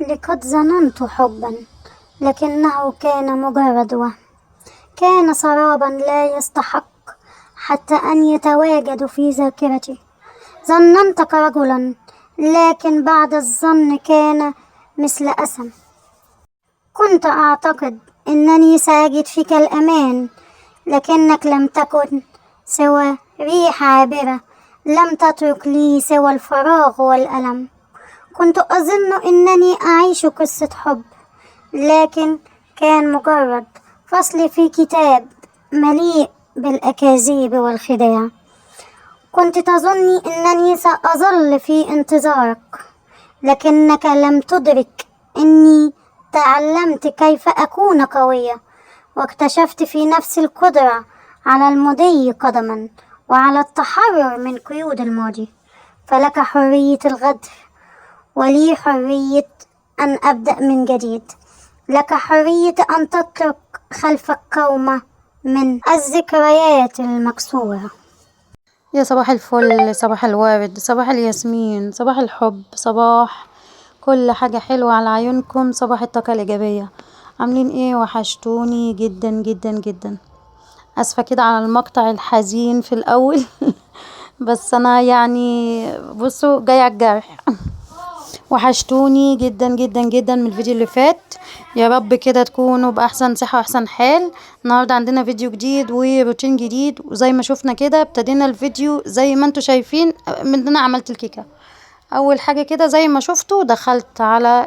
لقد ظننت حبا، لكنه كان مجرد وهم. كان سرابا لا يستحق حتى أن يتواجد في ذاكرتي. ظننتك رجلا، لكن بعد الظن كان مثل أسم. كنت أعتقد أنني سأجد فيك الأمان، لكنك لم تكن سوى ريح عابرة، لم تترك لي سوى الفراغ والألم. كنت أظن أنني أعيش قصة حب، لكن كان مجرد فصل في كتاب مليء بالأكاذيب والخداع. كنت تظني أنني سأظل في انتظارك، لكنك لم تدرك أني تعلمت كيف أكون قوية، واكتشفت في نفسي القدرة على المضي قدما وعلى التحرر من قيود الماضي. فلك حرية الغدر، ولي حرية أن أبدأ من جديد. لك حرية أن تترك خلفك كومة من الذكريات المكسورة. يا صباح الفل، صباح الورد، صباح الياسمين، صباح الحب، صباح كل حاجة حلوة على عيونكم، صباح الطاقة الإيجابية. عاملين ايه؟ وحشتوني جدا جدا جدا. اسفة كده على المقطع الحزين في الأول بس أنا يعني بصوا جاي على الجرح وحشتوني جدا جدا جدا من الفيديو اللي فات. يا رب كده تكونوا بأحسن صحة وأحسن حال. النهاردة عندنا فيديو جديد وروتين جديد، وزي ما شفنا كده ابتدينا الفيديو زي ما انتوا شايفين. من انا عملت الكيكة اول حاجة كده زي ما شفتوا، دخلت على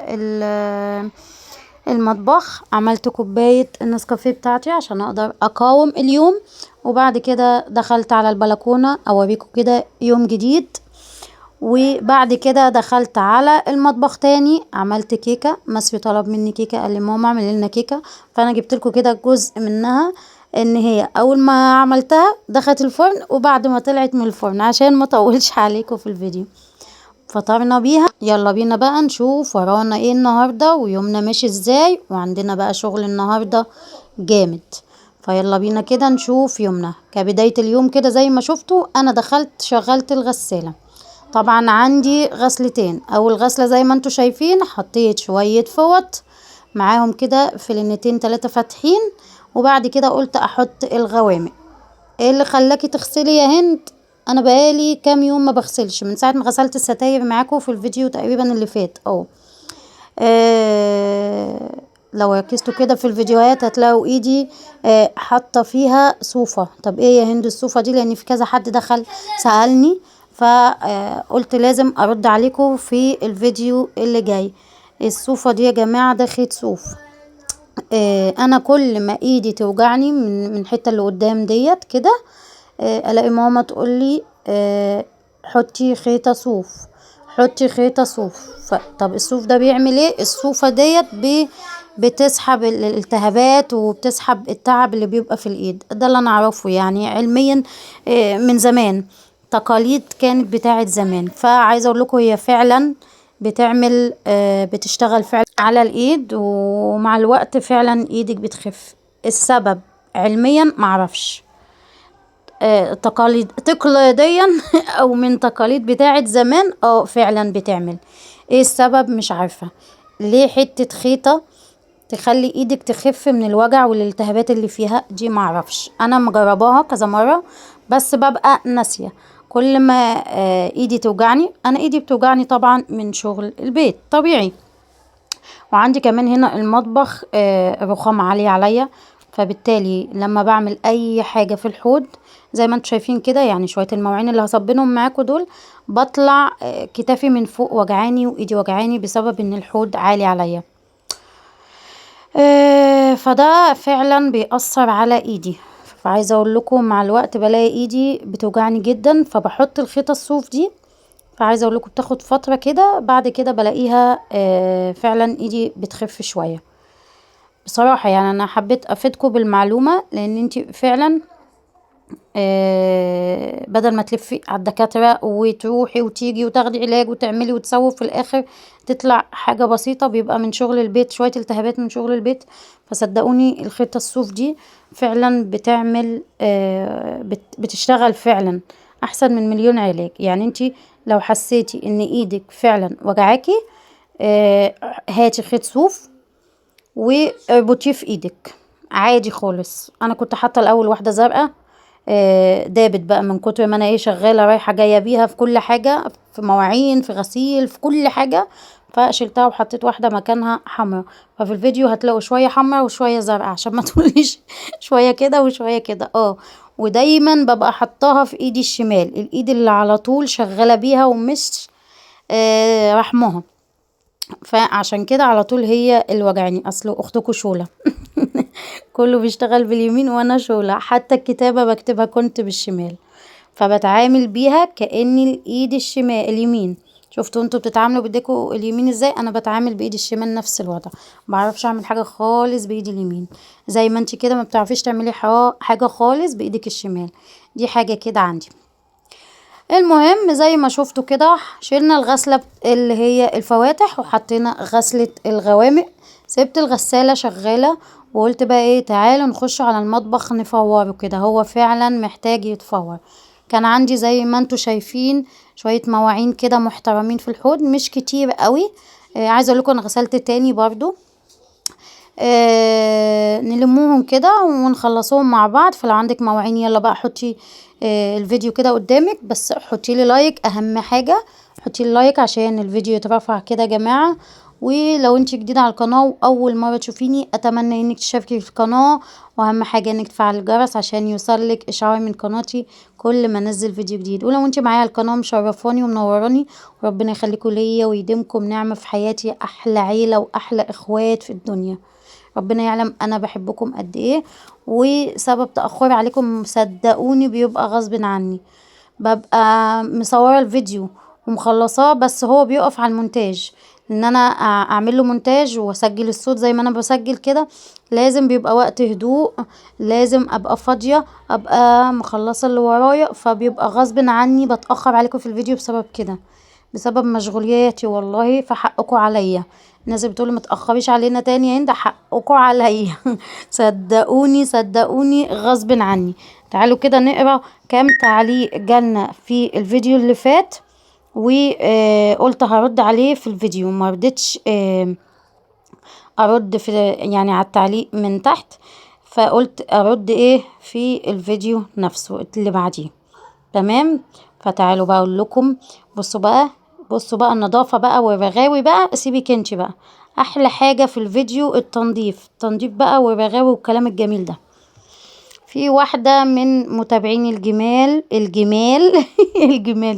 المطبخ، عملت كوباية النسكافيه بتاعتي عشان اقدر اقاوم اليوم. وبعد كده دخلت على البلكونة اوريكم كده يوم جديد. وبعد كده دخلت على المطبخ تاني، عملت كيكة. مسفي طلب مني كيكة، قال لي ماما اعملي لنا كيكة، فانا جبت لكم كده جزء منها. ان هي اول ما عملتها دخلت الفرن، وبعد ما طلعت من الفرن عشان ما اطولش عليكم في الفيديو فطرنا بيها. يلا بينا بقى نشوف ورانا ايه النهارده ويومنا ماشي ازاي، وعندنا بقى شغل النهارده جامد. فيلا بينا كده نشوف يومنا كبداية اليوم. كده زي ما شفتوا انا دخلت شغلت الغسالة. طبعا عندي غسلتين. اول غسلة زي ما انتوا شايفين حطيت شوية فوط معاهم كده فلنتين 3 فاتحين، وبعد كده قلت احط الغوامق. ايه اللي خلاكي تغسلي يا هند؟ انا بقالي كام يوم ما بغسلش من ساعة ما غسلت الستاير معاكم في الفيديو تقريبا اللي فات. لو ركزتوا كده في الفيديوهات هتلاقوا ايدي حاطه فيها صوفة. طب ايه يا هند الصوفة دي؟ لان في كذا حد دخل سألني، فقلت لازم ارد عليكم في الفيديو اللي جاي. الصوفة دي يا جماعة ده خيط صوف. انا كل ما ايدي توجعني من الحتة اللي قدام ديت كده، الاقي ماما تقول لي حطي خيطة صوف، حطي خيطة صوف. طب الصوف ده بيعمل ايه؟ الصوفة ديت بتسحب الالتهابات وبتسحب التعب اللي بيبقى في الايد. ده اللي انا اعرفه يعني علميا من زمان، تقاليد كانت بتاعت زمان. فعايزه اقول لكم هي فعلا بتعمل بتشتغل فعلا على الايد، ومع الوقت فعلا ايدك بتخف. السبب علميا معرفش، تقليديا او من تقاليد بتاعت زمان فعلا بتعمل. ايه السبب؟ مش عارفة ليه حتة خيطة تخلي ايدك تخف من الوجع والالتهابات اللي فيها دي. معرفش، انا مجرباها كذا مرة بس ببقى ناسية. كل ما ايدي توجعني، انا ايدي بتوجعني طبعا من شغل البيت طبيعي، وعندي كمان هنا المطبخ رخام عالية عليا، فبالتالي لما بعمل اي حاجة في الحوض زي ما انتوا شايفين كده، يعني شوية المواعين اللي هصبنهم معاكم دول، بطلع كتافي من فوق وجعاني وايدي وجعاني بسبب ان الحوض عالي عليا. فده فعلا بيأثر على ايدي. فعايزة اقول لكم مع الوقت بلاقي ايدي بتوجعني جدا، فبحط الخيطة الصوف دي. فعايزة اقول لكم بتاخد فترة كده، بعد كده بلاقيها فعلا ايدي بتخف شوية. بصراحة يعني انا حبيت افيدكم بالمعلومة، لان انتي فعلا بدل ما تلفي على الدكاترة وتروحي وتيجي وتاخدي علاج وتعملي وتسوي في الاخر تطلع حاجة بسيطة، بيبقى من شغل البيت شوية التهابات من شغل البيت. فصدقوني الخيطة الصوف دي فعلا بتعمل بتشتغل فعلا احسن من مليون علاج. يعني انتي لو حسيتي ان ايدك فعلا وجعاكي هاتي خيط صوف واربطيه في ايدك عادي خالص. انا كنت حاطه الاول واحده زرقاء، دابت بقى من كتر ما انا شغاله رايحه جايه بيها في كل حاجه، في مواعين، في غسيل، في كل حاجه، فشلتها وحطيت واحده مكانها حمرا. ففي الفيديو هتلاقوا شويه حمرا وشويه زرقاء عشان ما تقوليش شويه كده وشويه كده. ودايما ببقى حطاها في ايدي الشمال، الايد اللي على طول شغاله بيها ومش رحمها، فعشان كده على طول هي اللي وجعني. اصل اختكم شوله كله بيشتغل باليمين وانا شوله، حتى الكتابه بكتبها كنت بالشمال، فبتعامل بيها كأني الايد الشمال اليمين. شفتوا انتوا بتتعاملوا بايديكوا اليمين ازاي؟ انا بتعامل بايدي الشمال نفس الوضع، بعرفش اعمل حاجه خالص بايدي اليمين، زي ما انت كده ما بتعرفيش تعملي حاجه خالص بايدك الشمال. دي حاجه كده عندي. المهم زي ما شفتوا كده شلنا الغسلة اللي هي الفواتح وحطينا غسلة الغوامق، سبت الغسالة شغالة وقلت بقى ايه، تعالوا نخش على المطبخ نفوره كده، هو فعلا محتاج يتفور. كان عندي زي ما انتوا شايفين شوية مواعين كده محترمين في الحوض، مش كتير قوي. عايزة اقول لكم انا غسلت تاني برضو. نلموهم كده ونخلصوهم مع بعض. فلو عندك مواعين يلا بقى حطي الفيديو كده قدامك، بس حطي لي لايك، اهم حاجة حطي لي لايك عشان الفيديو يترفع كده يا جماعة. ولو انت جديدة على القناة واول مرة تشوفيني اتمنى انك تشتركي في القناة، واهم حاجة انك تفعل الجرس عشان يوصلك اشعار من قناتي كل ما انزل فيديو جديد. ولو انت معايا على القناة مشرفاني ومنوراني، وربنا يخليكم ليا ويديمكم نعمة في حياتي، احلى عيلة واحلى اخوات في الدنيا. ربنا يعلم انا بحبكم قد ايه، وسبب تأخري عليكم صدقوني بيبقى غصب عني، ببقى مصوره الفيديو ومخلصاه بس هو بيقف على المونتاج، ان انا اعمل له مونتاج واسجل الصوت زي ما انا بسجل كده، لازم بيبقى وقت هدوء، لازم ابقى فاضيه، ابقى مخلصه اللي ورايا، فبيبقى غصب عني بتأخر عليكم في الفيديو بسبب كده، بسبب مشغولياتي والله. فحقكم عليا، الناس اللي بتقولوا متأخريش علينا تاني يا هند، حقكم عليا صدقوني صدقوني غصب عني. تعالوا كده نقرا كام تعليق جالنا في الفيديو اللي فات، وقلت هرد عليه في الفيديو، ما رضيتش ارد في يعني على التعليق من تحت، فقلت ارد ايه في الفيديو نفسه اللي بعديه. تمام. فتعالوا بقى اقول لكم، بصوا بقى النظافة بقى والرغاوي بقى، سيبك انتي بقى، احلى حاجة في الفيديو التنظيف بقى والرغاوي والكلام الجميل ده. في واحدة من متابعين الجمال الجمال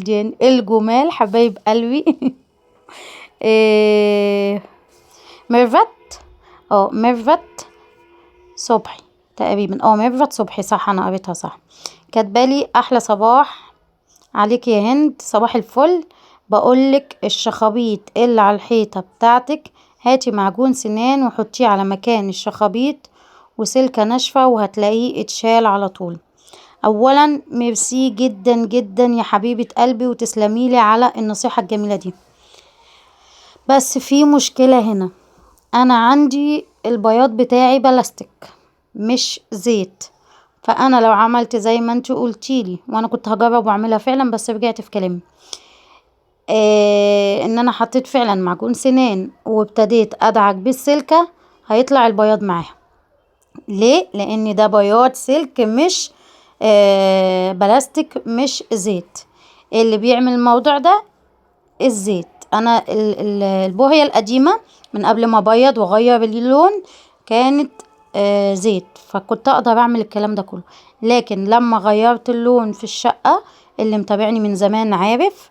دي يعني الجمال حبايب قلبي إيه، ميرفت صبحي تقريبا، ميرفت صبحي صح، انا قريتها صح. كاتبالي احلى صباح عليك يا هند، صباح الفل. بقولك الشخابيط اللي على الحيطة بتاعتك، هاتي معجون سنان وحطيه على مكان الشخابيط وسلكة ناشفة وهتلاقيه اتشال على طول. اولا ميرسي جدا جدا يا حبيبة قلبي وتسلميلي على النصيحة الجميلة دي، بس في مشكلة هنا، انا عندي البياض بتاعي بلاستيك مش زيت، فانا لو عملت زي ما انت قلتيلي، وانا كنت هجرب واعملها فعلا بس رجعت في كلامي، ان انا حطيت فعلا معجون سنان وابتديت ادعك بالسلكة، هيطلع البياض معاها. ليه؟ لان ده بياض سلك مش بلاستيك مش زيت. اللي بيعمل الموضوع ده الزيت. انا البوهية القديمة من قبل ما ابيض واغير اللون كانت زيت، فكنت اقدر اعمل الكلام ده كله. لكن لما غيرت اللون في الشقة، اللي متابعني من زمان عارف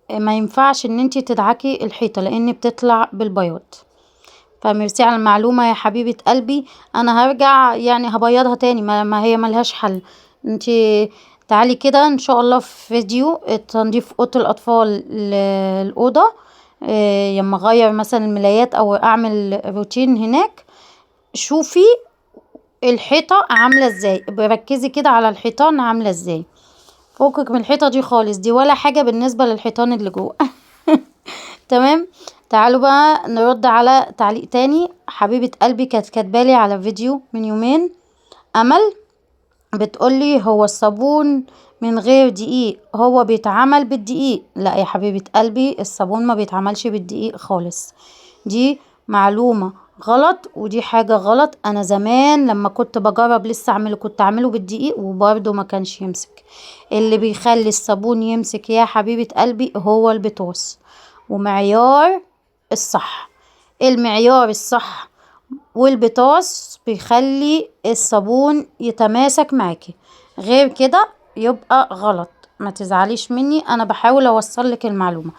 ما ينفعش ان انتي تدعكي الحيطة لان بتطلع بالبياض. فميرسي على المعلومة يا حبيبة قلبي، انا هرجع يعني هبيضها تاني، ما هي ملهاش حل. انتي تعالي كده ان شاء الله في فيديو تنظيف اوضه الاطفال الاوضه، لما اغير مثلا الملايات او اعمل روتين هناك، شوفي الحيطه عامله ازاي، بركزي كده على الحيطان عامله ازاي، فوقك من الحيطه دي خالص، دي ولا حاجه بالنسبه للحيطان اللي جوه تمام. تعالوا بقى نرد على تعليق تاني. حبيبه قلبي كانت كاتبالي على فيديو من يومين، امل بتقولي هو الصابون من غير دقيق هو بيتعمل بالدقيق؟ لا يا حبيبة قلبي، الصابون ما بيتعملش بالدقيق خالص. دي معلومة غلط ودي حاجة غلط. انا زمان لما كنت بجرب لسه اعمله كنت اعمله بالدقيق وبرده ما كانش يمسك. اللي بيخلي الصابون يمسك يا حبيبة قلبي هو البطاس ومعيار الصح. المعيار الصح والبطاس بيخلي الصابون يتماسك معاكي، غير كده يبقى غلط. ما تزعليش مني، انا بحاول اوصلك المعلومة.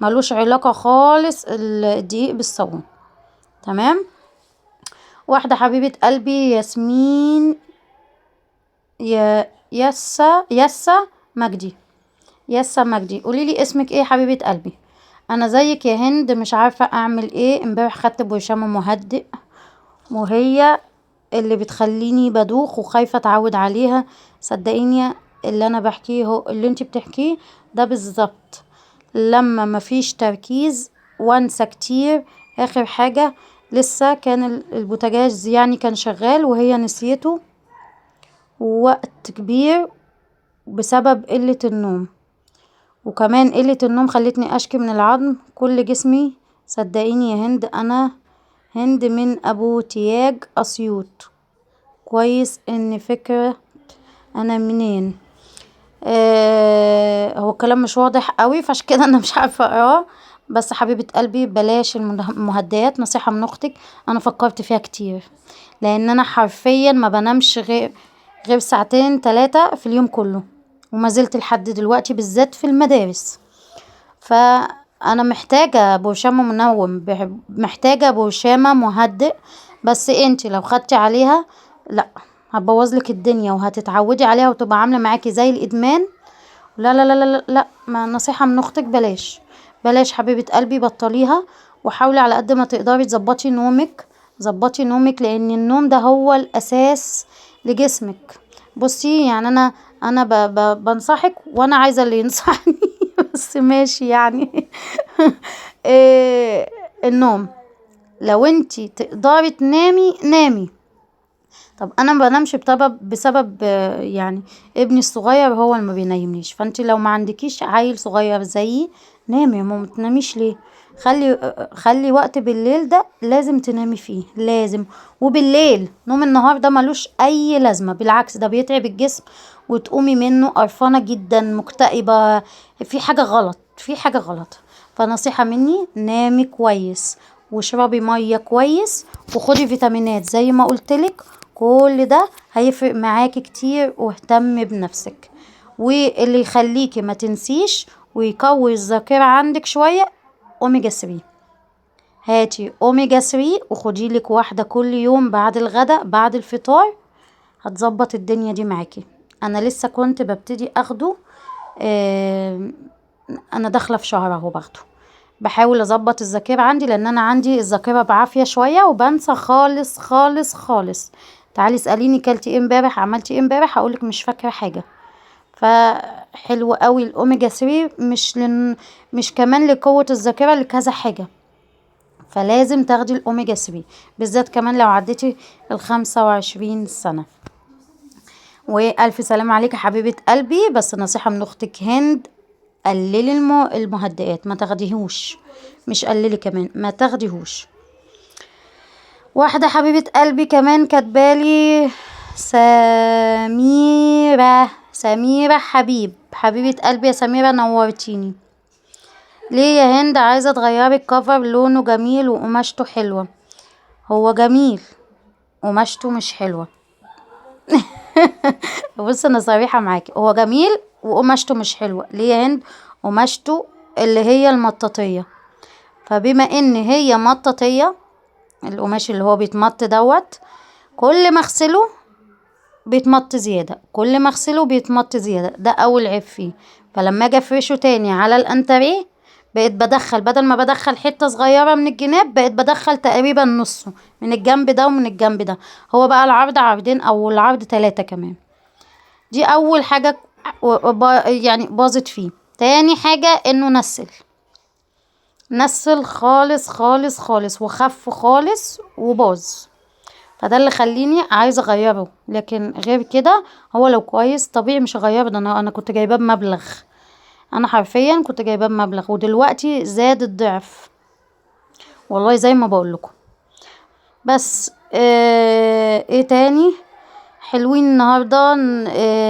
ملوش علاقة خالص الدقيق بالصابون. تمام. واحدة حبيبة قلبي ياسمين يسا مجدي. يسا مجدي، قوليلي اسمك ايه حبيبة قلبي؟ انا زيك يا هند مش عارفة اعمل ايه. امبارح خدت برشامة مهدئ وهي اللي بتخليني بدوخ وخايفة اتعود عليها. صدقيني اللي انا بحكيه هو اللي انتي بتحكيه ده بالظبط. لما مفيش تركيز وانسى كتير. اخر حاجة لسه كان البوتاجاز يعني كان شغال وهي نسيته وقت كبير بسبب قلة النوم. وكمان قلة النوم خلتني اشكي من العظم كل جسمي. صدقيني يا هند، انا هند من ابو تياج اسيوط. كويس ان فكرة انا منين. هو الكلام مش واضح قوي فعشان كده انا مش عارفة اقراه. بس حبيبة قلبي بلاش المهدئات، نصيحة من اختك. انا فكرت فيها كتير لان انا حرفيا ما بنامش غير ساعتين 3 في اليوم كله، وما زلت لحد دلوقتي بالذات في المدارس. فانا محتاجة برشامة منوم، محتاجة برشامة مهدئ. بس انتي لو خدتي عليها لا هتبوظلك الدنيا وهتتعودي عليها وتبقى عاملة معاكي زي الادمان. لا لا لا لا لا, لا. ما نصيحة من اختك بلاش. بلاش حبيبة قلبي، بطليها. وحاولي على قد ما تقدري تظبطي نومك. ظبطي نومك لان النوم ده هو الاساس لجسمك. بصي يعني انا بنصحك وانا عايزة اللي ينصحني بس ماشي يعني إيه النوم. لو انتي تقدري تنامي نامي. طب انا ما بنامش بسبب يعني ابني الصغير هو اللي ما بينيمنيش. فانتي لو ما عندكيش عيل صغير زيي نامي يا ماما، تناميش ليه؟ خلي وقت بالليل ده لازم تنامي فيه، لازم. وبالليل نوم النهار ده ملوش اي لازمة، بالعكس ده بيتعب الجسم وتقومي منه قرفانة جدا مكتئبة. في حاجة غلط، في حاجة غلط. فنصيحة مني نامي كويس واشربي مية كويس وخدي فيتامينات زي ما قلتلك. كل ده هيفرق معاكي كتير واهتمي بنفسك. واللي يخليكي ما تنسيش ويقوي الذاكرة عندك شوية اوميجا 3. هاتي اوميجا 3 وخديلك واحدة كل يوم بعد الغداء بعد الفطار. هتظبط الدنيا دي معاكي. انا لسه كنت ببتدي اخده. انا داخلة في شهر اهو باخده. بحاول اظبط الذاكرة عندي لان انا عندي الذاكرة بعافية شوية وبنسى خالص خالص خالص. تعالي اسأليني كلتي ايه امبارح عملتي ايه امبارح هقولك مش فاكرة حاجة. فحلو قوي الاوميجا 3 مش كمان لقوة الذاكرة لكذا حاجة. فلازم تاخدي الاوميجا 3 بالذات كمان لو عديتي 25 سنة. والف سلام عليك يا حبيبة قلبي. بس نصيحة من اختك هند، قللي المهدئات، ما تاخديهوش. مش قللي كمان ما تاخديهوش. واحدة حبيبة قلبي كمان كاتبالي سميرة حبيبة قلبي يا سميرة نورتيني. ليه يا هند عايزة تغيري الكفر؟ لونه جميل وقماشته حلوة. هو جميل قماشته مش حلوة بص انا صريحة معاكي، هو جميل وقماشته مش حلوة. ليه يا هند؟ قماشته اللي هي المطاطية. فبما ان هي مطاطية القماش اللي هو بيتمط دوت كل ما اغسله بيتمط زيادة، كل ما اغسله بيتمط زيادة. ده اول عيب فيه. فلما اجي افرشه تاني على الانتريه بقيت بدخل بدل ما بدخل حتة صغيرة من الجناب بقيت بدخل تقريبا نصه من الجنب ده ومن الجنب ده. هو بقى العرض عرضين او العرض 3 كمان. دي اول حاجة يعني باظت فيه. تاني حاجة انه نسل خالص خالص خالص وخف خالص وباظ. فده اللي خليني عايزه اغيره، لكن غير كده هو لو كويس طبيعي مش هغيره. ده انا كنت جايباه بمبلغ، انا حرفيا كنت جايباه بمبلغ ودلوقتي زاد الضعف والله زي ما بقول لكم. بس ايه تاني حلوين النهارده؟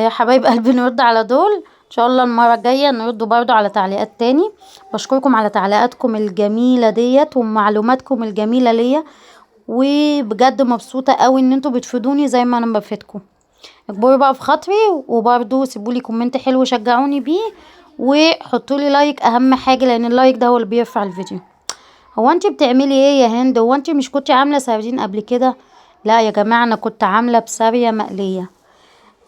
حبايب قلبي نرد على دول ان شاء الله. المره الجايه نرد برضو على تعليقات تاني. بشكركم على تعليقاتكم الجميله ديت ومعلوماتكم الجميله ليا، وبجد مبسوطه قوي ان انتوا بتفيدوني زي ما انا بفيدكم. اكبروا بقى في خاطري، وبرضو سيبولي كومنت حلو شجعوني بيه، وحطولي لايك اهم حاجه، لان اللايك ده هو اللي بيرفع الفيديو. هو انتي بتعملي ايه يا هند؟ هو انتي مش كنتي عامله سردين قبل كده؟ لا يا جماعه، انا كنت عامله بسارية مقليه.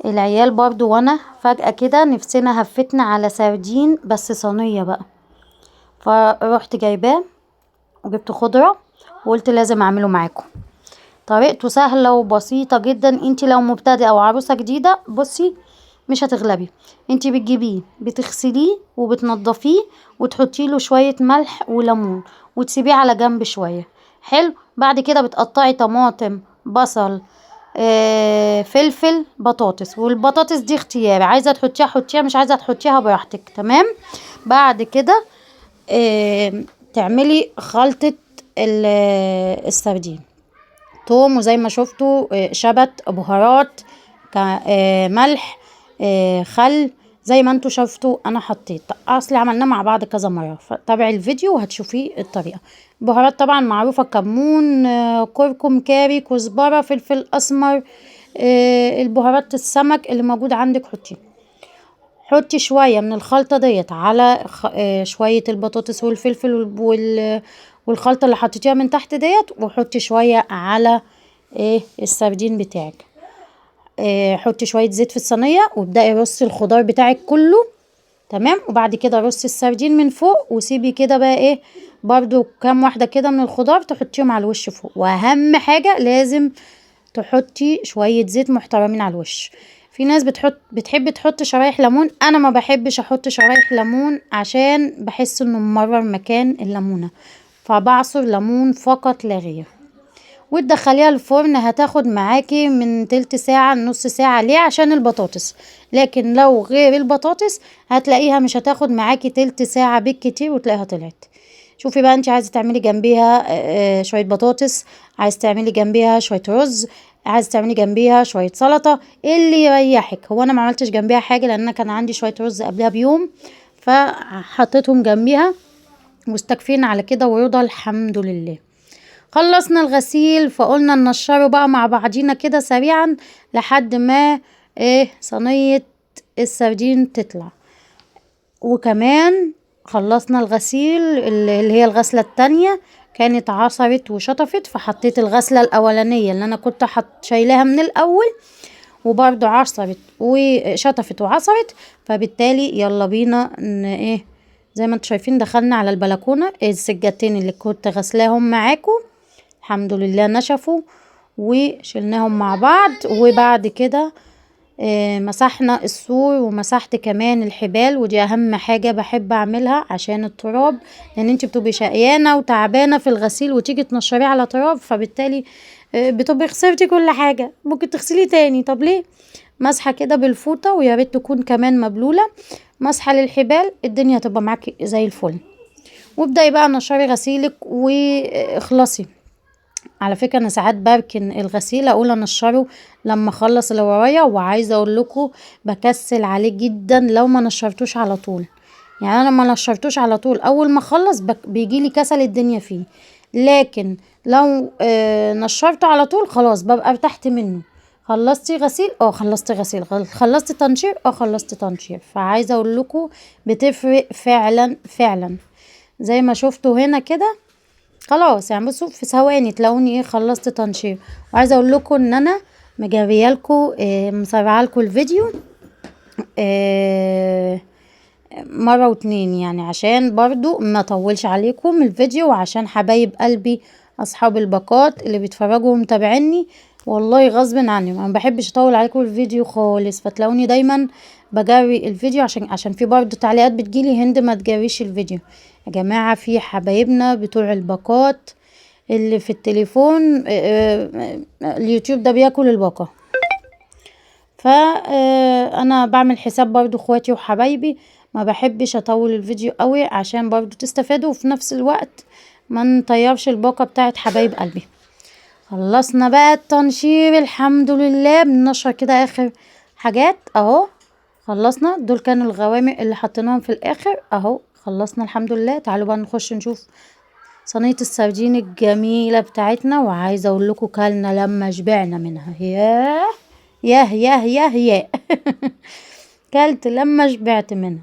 العيال برضو وانا فجأة كده نفسنا هفتنا على سردين، بس صينيه بقى، فروحت جايباه وجبت خضره وقلت لازم اعمله معاكم. طريقته سهله وبسيطه جدا. انتي لو مبتدئه او عروسه جديده، بصي مش هتغلبي. انتي بتجيبيه بتغسليه وبتنضفيه وتحطيله شويه ملح وليمون وتسيبيه على جنب شويه. حلو. بعد كده بتقطعي طماطم، بصل، فلفل، بطاطس. والبطاطس دي اختياري، عايزه تحطيها حطيها، مش عايزه تحطيها براحتك. تمام. بعد كده تعملي خلطه السردين، توم، وزي ما شفتوا شبت، بهارات، ملح، خل، زي ما انتوا شفتوا انا حطيت. اصلي عملناه مع بعض كذا مره، فتابعي الفيديو وهتشوفي الطريقه. بهارات طبعا معروفه، كمون، كركم، كاري، كزبره، فلفل اسمر، البهارات السمك اللي موجود عندك حطيه. حطي شويه من الخلطه ديت على شويه البطاطس والفلفل والخلطه اللي حطيتيها من تحت ديت، وحطي شويه على السردين بتاعك. حطي شويه زيت في الصينيه وابدأي رصي الخضار بتاعك كله. تمام. وبعد كده رصي السردين من فوق، وسيبي كده بقى برضو كام واحده كده من الخضار تحطيهم على الوش فوق. واهم حاجه لازم تحطي شويه زيت محترمين على الوش. في ناس بتحب تحط شرايح ليمون، انا ما بحبش احط شرايح ليمون عشان بحس انه ممرر مكان الليمونه، فبعصر ليمون فقط لا غير. وتدخليها الفرن، هتاخد معاكي من تلت ساعة لنص ساعة. ليه؟ عشان البطاطس. لكن لو غير البطاطس هتلاقيها مش هتاخد معاكي تلت ساعة بالكتير وتلاقيها طلعت. شوفي بقى، انت عايزة تعملي جنبيها شوية بطاطس، عايزة تعملي جنبيها شوية رز، عايزة تعملي جنبيها شوية سلطة، ايه اللي يريحك. هو انا ما عملتش جنبيها حاجة لان انا كان عندي شوية رز قبلها بيوم، فحطيتهم جنبيها واستكفينا على كده ورضا الحمد لله. خلصنا الغسيل، فقلنا ننشره بقى مع بعضينا كده سريعا لحد ما صينية السردين تطلع. وكمان خلصنا الغسيل، اللي هي الغسلة التانية كانت عصرت وشطفت، فحطيت الغسلة الاولانية اللي انا كنت شايلاها من الاول، وبرضو عصرت وشطفت وعصرت. فبالتالي يلا بينا زي ما انتوا شايفين دخلنا على البلكونة. السجادتين اللي كنت غسلاهم معاكم الحمد لله نشفوا وشلناهم مع بعض. وبعد كده مسحنا السور ومسحت كمان الحبال، ودي اهم حاجة بحب اعملها عشان التراب، لان انت بتبقي شقيانة وتعبانة في الغسيل وتيجي تنشريه على تراب، فبالتالي بتبقي خسرتي كل حاجة. ممكن تغسلي تاني، طب ليه؟ مسحة كده بالفوطة، ويا ريت تكون كمان مبلولة. مسحة للحبال، الدنيا تبقى معاكي زي الفل. وابدأي بقى نشري غسيلك واخلصي. على فكرة انا ساعات بركن الغسيل اقول انشره لما اخلص اللي ورايا، وعايزه اقول لكم بكسل عليه جدا لو ما نشرتوش على طول. يعني انا ما نشرتوش على طول اول ما اخلص بيجيلي كسل الدنيا فيه. لكن لو نشرته على طول خلاص ببقى ارتحت منه. خلصتي غسيل؟ خلصت غسيل. خلصت تنشير؟ خلصت تنشير. فعايزه اقول لكم بتفرق فعلا فعلا. زي ما شفتوا هنا كده خلاص، يعني بصوا في ثواني تلاقوني خلصت تنشير. وعايزه اقول لكم ان انا مجريه لكم مسرعه لكم الفيديو مره واتنين، يعني عشان برضو ما اطولش عليكم الفيديو، وعشان حبايب قلبي اصحاب الباقات اللي بيتفرجوا ومتابعيني والله غصب عني ما بحبش اطول عليكم الفيديو خالص. فتلاقوني دايما بجري الفيديو عشان في برضو تعليقات بتجيلي هند ما تجريش الفيديو. يا جماعة في حبايبنا بتوع الباقات اللي في التليفون اليوتيوب ده بياكل الباقة. فانا بعمل حساب برضو اخواتي وحبايبي، ما بحبش اطول الفيديو قوي عشان برضو تستفادوا وفي نفس الوقت ما نطيرش الباقة بتاعت حبايب قلبي. خلصنا بقى التنشير الحمد لله، بننشر كده اخر حاجات اهو. خلصنا، دول كانوا الغوامق اللي حطيناهم في الاخر اهو. خلصنا الحمد لله. تعالوا بقى نخش نشوف صينية السردين الجميلة بتاعتنا. وعايزة اقول لكم كلنا لما شبعنا منها، ياه ياه ياه ياه ياه كلت لما شبعت منها.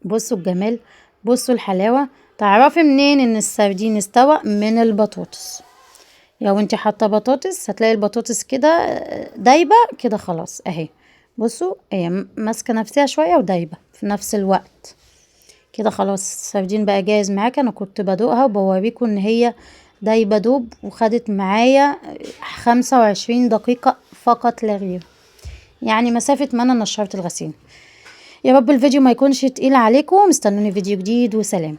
بصوا الجمال، بصوا الحلاوة. تعرفي منين ان السردين استوى؟ من البطاطس. لو انت حاطه بطاطس هتلاقي البطاطس كده دايبه كده خلاص اهي. بصوا هي ماسكه نفسها شويه ودايبه في نفس الوقت كده خلاص. السردين بقى جاهز معاك. انا كنت بدوقها وبوريكم ان هي دايبه دوب، وخدت معايا 25 دقيقه فقط لا غير، يعني مسافه ما انا نشرت الغسيل. يا رب الفيديو ما يكونش تقيل عليكم. استنوني فيديو جديد وسلام.